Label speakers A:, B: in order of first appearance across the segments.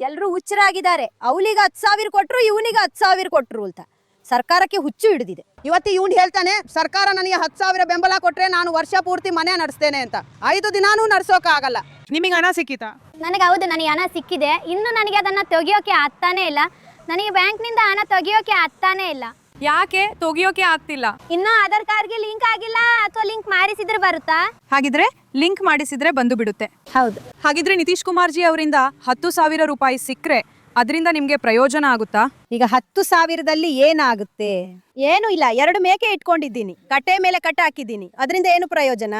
A: ಎಲ್ಲರೂ ಹುಚ್ಚರಾಗಿದ್ದಾರೆ. ಅವಳಿಗೆ 10,000 ಕೊಟ್ರು, ಇವನಿಗೆ 10,000 ಕೊಟ್ರು ಅಂತ ಸರ್ಕಾರಕ್ಕೆ ಹುಚ್ಚು ಹಿಡಿದಿದೆ.
B: ಇವತ್ತು ಇವ್ನು ಹೇಳ್ತಾನೆ ಸರ್ಕಾರ ನನಗೆ 10,000 ಬೆಂಬಲ ಕೊಟ್ರೆ ನಾನು ವರ್ಷ ಪೂರ್ತಿ ಮನೆ ನಡೆಸ್ತೇನೆ ಅಂತ. 5 ದಿನಾನೂ ನಡ್ಸೋಕ್ಕಾಗಲ್ಲ.
C: ನಿಮಗೆ ಹಣ ಸಿಕ್ಕಿತಾ?
D: ನನಗೆ ಹೌದು, ನನಗೆ ಹಣ ಸಿಕ್ಕಿದೆ. ಇನ್ನು ನನಗೆ ಅದನ್ನು ತೆಗಿಯೋಕೆ ಆಗ್ತಾನೆ ಇಲ್ಲ. ನನಗೆ ಬ್ಯಾಂಕ್ನಿಂದ ಹಣ ತೆಗಿಯೋಕೆ ಆಗ್ತಾನೆ ಇಲ್ಲ.
E: ಯಾಕೆ ತೆಗಿಯೋಕೆ ಆಗ್ತಿಲ್ಲ?
D: ಇನ್ನು ಆಧಾರ್ ಕಾರ್ಡ್ಗೆ ಲಿಂಕ್ ಆಗಿಲ್ಲ ಅಥವಾ ಲಿಂಕ್ ಮಾಡಿಸಿದ್ರೆ ಬರುತ್ತಾ?
E: ಹಾಗಿದ್ರೆ ಲಿಂಕ್ ಮಾಡಿಸಿದ್ರೆ ಬಂದು ಬಿಡುತ್ತೆ.
D: ಹೌದು.
E: ಹಾಗಿದ್ರೆ ನಿತೀಶ್ ಕುಮಾರ್ ಜಿ ಅವರಿಂದ 10,000 ರೂಪಾಯಿ ಸಿಕ್ಕರೆ ಅದರಿಂದ ನಿಮ್ಗೆ ಪ್ರಯೋಜನ ಆಗುತ್ತಾ?
A: ಈಗ 10,000ದಲ್ಲಿ ಏನಾಗುತ್ತೆ? ಏನು ಇಲ್ಲ. 2 ಮೇಕೆ ಇಟ್ಕೊಂಡಿದ್ದೀನಿ, ಕಟ್ಟೆ ಮೇಲೆ ಕಟ್ಟ ಹಾಕಿದ್ದೀನಿ. ಅದರಿಂದ ಏನು ಪ್ರಯೋಜನ?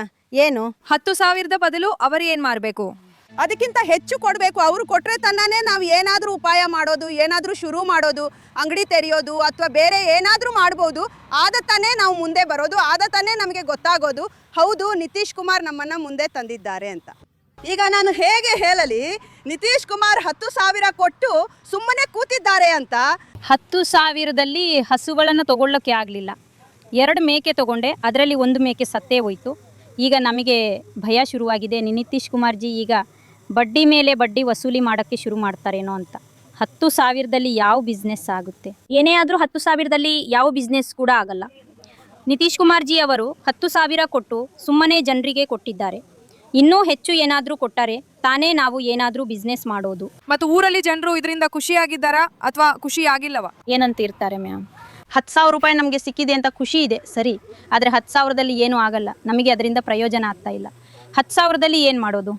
A: ಏನು?
E: 10,000ದ ಬದಲು ಅವರು ಏನ್ ಮಾಡ್ಬೇಕು?
B: ಅದಕ್ಕಿಂತ ಹೆಚ್ಚು ಕೊಡಬೇಕು. ಅವರು ಕೊಟ್ಟರೆ ತನ್ನಾನೇ ನಾವು ಏನಾದರೂ ಉಪಾಯ ಮಾಡೋದು, ಏನಾದರೂ ಶುರು ಮಾಡೋದು, ಅಂಗಡಿ ತೆರೆಯೋದು ಅಥವಾ ಬೇರೆ ಏನಾದರೂ ಮಾಡ್ಬೋದು. ಆದ ತಾನೇ ನಾವು ಮುಂದೆ ಬರೋದು, ಆದ ತಾನೇ ನಮಗೆ ಗೊತ್ತಾಗೋದು ಹೌದು ನಿತೀಶ್ ಕುಮಾರ್ ನಮ್ಮನ್ನು ಮುಂದೆ ತಂದಿದ್ದಾರೆ ಅಂತ. ಈಗ ನಾನು ಹೇಗೆ ಹೇಳಲಿ, ನಿತೀಶ್ ಕುಮಾರ್ 10,000 ಕೊಟ್ಟು ಸುಮ್ಮನೆ ಕೂತಿದ್ದಾರೆ ಅಂತ.
F: 10,000ದಲ್ಲಿ ಹಸುಗಳನ್ನು ತಗೊಳ್ಳೋಕ್ಕೆ ಆಗಲಿಲ್ಲ. 2 ಮೇಕೆ ತಗೊಂಡೆ, ಅದರಲ್ಲಿ 1 ಮೇಕೆ ಸತ್ತೇ ಹೋಯಿತು. ಈಗ ನಮಗೆ ಭಯ ಶುರುವಾಗಿದೆ. ನಿತೀಶ್ ಕುಮಾರ್ ಜಿ ಈಗ ಬಡ್ಡಿ ಮೇಲೆ ಬಡ್ಡಿ ವಸೂಲಿ ಮಾಡೋಕ್ಕೆ ಶುರು ಮಾಡ್ತಾರೇನೋ ಅಂತ. 10,000ದಲ್ಲಿ ಯಾವ ಬಿಸ್ನೆಸ್ ಆಗುತ್ತೆ? ಏನೇ ಆದರೂ 10,000ದಲ್ಲಿ ಯಾವ ಬಿಸ್ನೆಸ್ ಕೂಡ ಆಗಲ್ಲ. ನಿತೀಶ್ ಕುಮಾರ್ ಜಿ ಅವರು 10,000 ಕೊಟ್ಟು ಸುಮ್ಮನೆ ಜನರಿಗೆ ಕೊಟ್ಟಿದ್ದಾರೆ. ಇನ್ನೂ ಹೆಚ್ಚು ಏನಾದರೂ ಕೊಟ್ಟರೆ ತಾನೇ ನಾವು ಏನಾದರೂ ಬಿಸ್ನೆಸ್ ಮಾಡೋದು.
E: ಮತ್ತು ಊರಲ್ಲಿ ಜನರು ಇದರಿಂದ ಖುಷಿಯಾಗಿದ್ದಾರಾ ಅಥವಾ ಖುಷಿ ಆಗಿಲ್ಲವ?
F: ಏನಂತ ಇರ್ತಾರೆ ಮ್ಯಾಮ್, 10,000 ರೂಪಾಯಿ ನಮಗೆ ಸಿಕ್ಕಿದೆ ಅಂತ ಖುಷಿ ಇದೆ ಸರಿ, ಆದರೆ 10,000ದಲ್ಲಿ ಏನೂ ಆಗಲ್ಲ. ನಮಗೆ ಅದರಿಂದ ಪ್ರಯೋಜನ ಆಗ್ತಾ ಇಲ್ಲ. 10,000ದಲ್ಲಿ ಏನು ಮಾಡೋದು?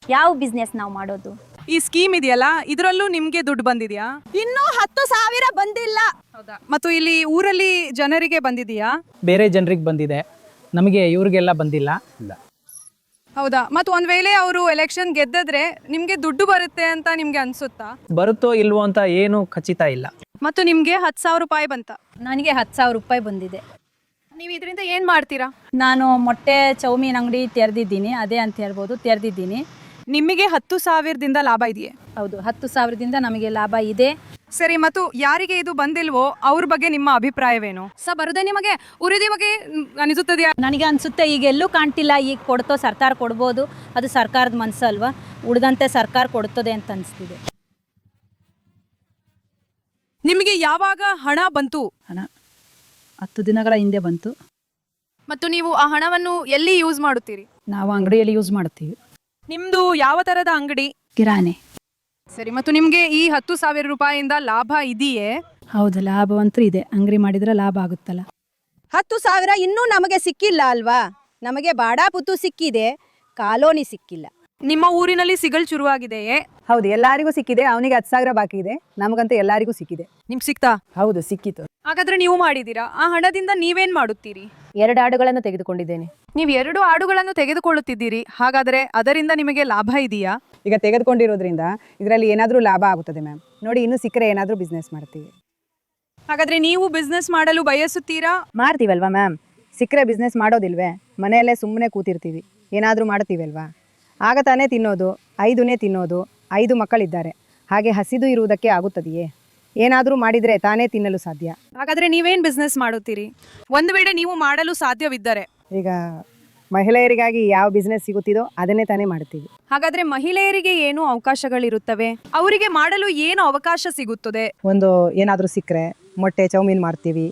F: ಯಾವ ಬಿಸ್ನೆಸ್ ನಾವು ಮಾಡೋದು?
E: ಈ ಸ್ಕೀಮ್ ಇದೆಯಲ್ಲ, ಇದರಲ್ಲೂ ನಿಮ್ಗೆ ದುಡ್ಡು ಬಂದಿದ್ಯಾ?
B: ಇನ್ನೂ 10,000 ಬಂದಿಲ್ಲ.
E: ಹೌದಾ? ಮತ್ತು ಇಲ್ಲಿ ಊರಲ್ಲಿ ಜನರಿಗೆ ಬಂದಿದೆಯಾ?
G: ಬೇರೆ ಜನರಿಗೆ ಬಂದಿದೆ, ನಮಗೆ ಇವ್ರಿಗೆಲ್ಲ ಬಂದಿಲ್ಲ.
E: ಹೌದಾ? ಮತ್ತು ಒಂದ್ ವೇಳೆ ಅವರು ಎಲೆಕ್ಷನ್ ಗೆದ್ದಿದ್ರೆ ನಿಮ್ಗೆ ದುಡ್ಡು ಬರುತ್ತೆ ಅಂತ ನಿಮ್ಗೆ ಅನ್ಸುತ್ತಾ?
G: ಬರುತ್ತೋ ಇಲ್ವೋ ಅಂತ ಏನು ಖಚಿತ ಇಲ್ಲ.
E: ಮತ್ತು ನಿಮ್ಗೆ 10,000 ರೂಪಾಯಿ ಬಂತ?
F: ನನಗೆ 10,000 ರೂಪಾಯಿ ಬಂದಿದೆ.
E: ನೀವು ಇದರಿಂದ ಏನ್ ಮಾಡ್ತೀರಾ?
F: ನಾನು ಮೊಟ್ಟೆ ಚೌಮೀನ್ ಅಂಗಡಿ ತೆರೆದಿದ್ದೀನಿ, ಅದೇ ಅಂತ ಹೇಳ್ಬೋದು, ತೆರೆದಿದ್ದೀನಿ.
E: ನಿಮಗೆ 10,000ದಿಂದ ಲಾಭ ಇದೆಯೇ?
F: ಹೌದು, 10,000ದಿಂದ ನಮಗೆ ಲಾಭ ಇದೆ.
E: ಸರಿ, ಮತ್ತು ಯಾರಿಗೆ ಇದು ಬಂದಿಲ್ವೋ ಅವ್ರ ಬಗ್ಗೆ ನಿಮ್ಮ ಅಭಿಪ್ರಾಯವೇನು? ಬರುದೇ ನಿಮಗೆ ಉರಿದಿ ಬಗ್ಗೆ ಅನಿಸುತ್ತದೆಯಾ?
F: ನನಗೆ ಅನಿಸುತ್ತೆ ಈಗ ಎಲ್ಲೂ ಕಾಣ್ತಿಲ್ಲ. ಈಗ ಕೊಡ್ತೋ ಸರ್ಕಾರ ಕೊಡ್ಬೋದು, ಅದು ಸರ್ಕಾರದ ಮನಸ್ಸು ಅಲ್ವಾ, ಉಳಿದಂತೆ ಸರ್ಕಾರ ಕೊಡ್ತದೆ ಅಂತ ಅನಿಸ್ತಿದೆ.
E: ನಿಮಗೆ ಯಾವಾಗ ಹಣ ಬಂತು?
F: ಹಣ 10 ದಿನಗಳ ಹಿಂದೆ ಬಂತು.
E: ಮತ್ತು ನೀವು ಆ ಹಣವನ್ನು ಎಲ್ಲಿ ಯೂಸ್ ಮಾಡುತ್ತೀರಿ?
F: ನಾವು ಅಂಗಡಿಯಲ್ಲಿ ಯೂಸ್ ಮಾಡ್ತೀವಿ.
E: ನಿಮ್ದು ಯಾವ ತರದ ಅಂಗಡಿ?
F: ಕಿರಾಣಿ.
E: ಸರಿ, ಮತ್ತು ನಿಮ್ಗೆ ಈ 10,000 ರೂಪಾಯಿಯಿಂದ ಲಾಭ ಇದೆಯೇ?
F: ಹೌದು, ಲಾಭವಂತೂ ಇದೆ. ಅಂಗಡಿ ಮಾಡಿದ್ರೆ ಲಾಭ ಆಗುತ್ತಲ್ಲ.
A: 10,000 ಇನ್ನೂ ನಮಗೆ ಸಿಕ್ಕಿಲ್ಲ ಅಲ್ವಾ? ನಮಗೆ ಬಾಡಾಪುತ್ತು ಸಿಕ್ಕಿದೆ, ಕಾಲೋನಿ ಸಿಕ್ಕಿಲ್ಲ.
E: ನಿಮ್ಮ ಊರಿನಲ್ಲಿ ಸಿಗಲ್ ಶುರುವಾಗಿದೆಯೇ?
B: ಹೌದು, ಎಲ್ಲರಿಗೂ ಸಿಕ್ಕಿದೆ. ಅವನಿಗೆ 10,000 ಬಾಕಿ ಇದೆ, ನಮಗಂತೂ ಎಲ್ಲರಿಗೂ ಸಿಕ್ಕಿದೆ.
E: ನಿಮ್ಗೆ ಸಿಕ್ತಾ?
B: ಹೌದು, ಸಿಕ್ಕಿತು.
E: ಹಾಗಾದ್ರೆ ನೀವು ಮಾಡಿದ್ದೀರಾ? ಆ ಹಣದಿಂದ ನೀವೇನ್ ಮಾಡುತ್ತೀರಿ?
A: 2 ಆಡುಗಳನ್ನು ತೆಗೆದುಕೊಂಡಿದ್ದೇನೆ.
E: ನೀವು 2 ಆಡುಗಳನ್ನು ತೆಗೆದುಕೊಳ್ಳುತ್ತಿದ್ದೀರಿ, ಹಾಗಾದ್ರೆ ಅದರಿಂದ ನಿಮಗೆ ಲಾಭ ಇದೆಯಾ?
B: ಈಗ ತೆಗೆದುಕೊಂಡಿರೋದ್ರಿಂದ ಇದರಲ್ಲಿ ಏನಾದರೂ ಲಾಭ ಆಗುತ್ತದೆ ಮ್ಯಾಮ್. ನೋಡಿ, ಇನ್ನೂ ಸಿಕ್ಕರೆ ಏನಾದರೂ ಬಿಸ್ನೆಸ್ ಮಾಡ್ತೀವಿ.
E: ಹಾಗಾದ್ರೆ ನೀವು ಬಿಸ್ನೆಸ್ ಮಾಡಲು ಬಯಸುತ್ತೀರಾ?
B: ಮಾಡ್ತೀವಲ್ವಾ ಮ್ಯಾಮ್? ಸಿಕ್ಕರೆ ಬಿಸ್ನೆಸ್ ಮಾಡೋದಿಲ್ವೇ? ಮನೆಯಲ್ಲೇ ಸುಮ್ಮನೆ ಕೂತಿರ್ತೀವಿ, ಏನಾದರೂ ಮಾಡ್ತೀವಲ್ವಾ? ಆಗ ತಾನೇ ತಿನ್ನೋದು, 5ನೇ ತಿನ್ನೋದು. 5 ಮಕ್ಕಳಿದ್ದಾರೆ, ಹಾಗೆ ಹಸಿದು ಇರುವುದಕ್ಕೆ ಆಗುತ್ತದೆಯೇ? ಏನಾದರೂ ಮಾಡಿದರೆ ತಾನೇ ತಿನ್ನಲು ಸಾಧ್ಯ.
E: ಹಾಗಾದ್ರೆ ನೀವೇನ್ ಬಿಸ್ನೆಸ್ ಮಾಡುತ್ತೀರಿ? ಒಂದು ವೇಳೆ ನೀವು ಮಾಡಲು ಸಾಧ್ಯವಿದ್ದರೆ?
B: ಈಗ ಮಹಿಳೆಯರಿಗಾಗಿ ಯಾವ ಬಿಸ್ನೆಸ್ ಸಿಗುತ್ತಿದೋ ಅದನ್ನೇ ತಾನೇ ಮಾಡ್ತೀವಿ.
E: ಹಾಗಾದ್ರೆ ಮಹಿಳೆಯರಿಗೆ ಏನು ಅವಕಾಶಗಳಿರುತ್ತವೆ? ಅವರಿಗೆ ಮಾಡಲು ಏನು ಅವಕಾಶ ಸಿಗುತ್ತದೆ?
B: ಒಂದು ಏನಾದರೂ ಸಿಕ್ಕರೆ ಮೊಟ್ಟೆ ಚೌಮೀನ್ ಮಾಡ್ತೀವಿ,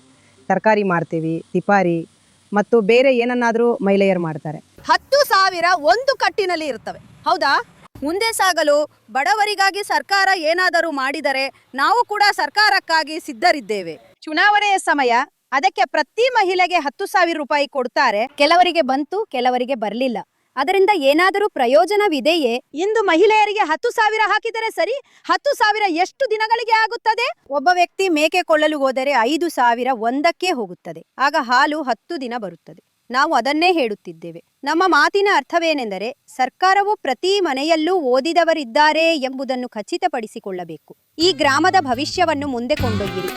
B: ತರಕಾರಿ ಮಾಡ್ತೀವಿ, ತಿಪಾರಿ ಮತ್ತು ಬೇರೆ ಏನನ್ನಾದರೂ ಮಹಿಳೆಯರು ಮಾಡ್ತಾರೆ.
A: 10,000 ಒಂದು ಕಟ್ಟಿನಲ್ಲಿ ಇರ್ತವೆ, ಹೌದಾ? ಮುಂದೆ ಸಾಗಲು ಬಡವರಿಗಾಗಿ ಸರ್ಕಾರ ಏನಾದರೂ ಮಾಡಿದರೆ ನಾವು ಕೂಡ ಸರ್ಕಾರಕ್ಕಾಗಿ ಸಿದ್ಧರಿದ್ದೇವೆ. ಚುನಾವಣೆಯ ಸಮಯ, ಅದಕ್ಕೆ ಪ್ರತಿ ಮಹಿಳೆಗೆ 10,000 ರೂಪಾಯಿ ಕೊಡ್ತಾರೆ. ಕೆಲವರಿಗೆ ಬಂತು, ಕೆಲವರಿಗೆ ಬರಲಿಲ್ಲ. ಅದರಿಂದ ಏನಾದರೂ ಪ್ರಯೋಜನವಿದೆಯೇ? ಇಂದು ಮಹಿಳೆಯರಿಗೆ 10,000 ಹಾಕಿದರೆ ಸರಿ, 10,000 ಎಷ್ಟು ದಿನಗಳಿಗೆ ಆಗುತ್ತದೆ? ಒಬ್ಬ ವ್ಯಕ್ತಿ ಮೇಕೆ ಕೊಳ್ಳಲು ಹೋದರೆ 5,000 ಒಂದಕ್ಕೆ ಹೋಗುತ್ತದೆ. ಆಗ ಹಾಲು 10 ದಿನ ಬರುತ್ತದೆ. ನಾವು ಅದನ್ನೇ ಹೇಳುತ್ತಿದ್ದೇವೆ. ನಮ್ಮ ಮಾತಿನ ಅರ್ಥವೇನೆಂದರೆ, ಸರ್ಕಾರವು ಪ್ರತಿ ಮನೆಯಲ್ಲೂ ಓದಿದವರಿದ್ದಾರೆ ಎಂಬುದನ್ನು ಖಚಿತಪಡಿಸಿಕೊಳ್ಳಬೇಕು. ಈ ಗ್ರಾಮದ ಭವಿಷ್ಯವನ್ನು ಮುಂದೆ ಕೊಂಡೊಯ್ಯಿರಿ.